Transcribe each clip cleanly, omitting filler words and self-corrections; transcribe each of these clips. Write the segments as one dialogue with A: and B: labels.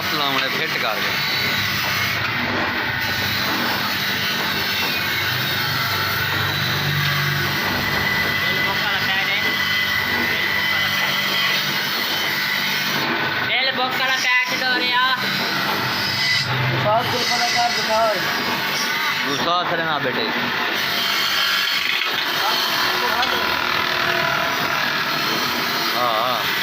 A: कफ लाने फिट कर गए। दूसरा ना बेटे हाँ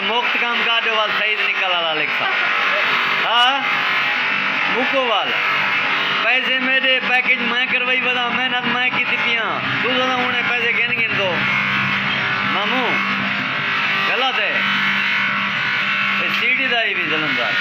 A: मुफ्त काम काटो वाल सही निकल आला लिखा हाँ मुको वाल पैसे मेरे पैकेज मैं करवाई बता मेहनत मैं की दिखियाँ तू तो उन्हें पैसे गिन गिन दो मामू गलत है सीढ़ी दाई भी जलंधर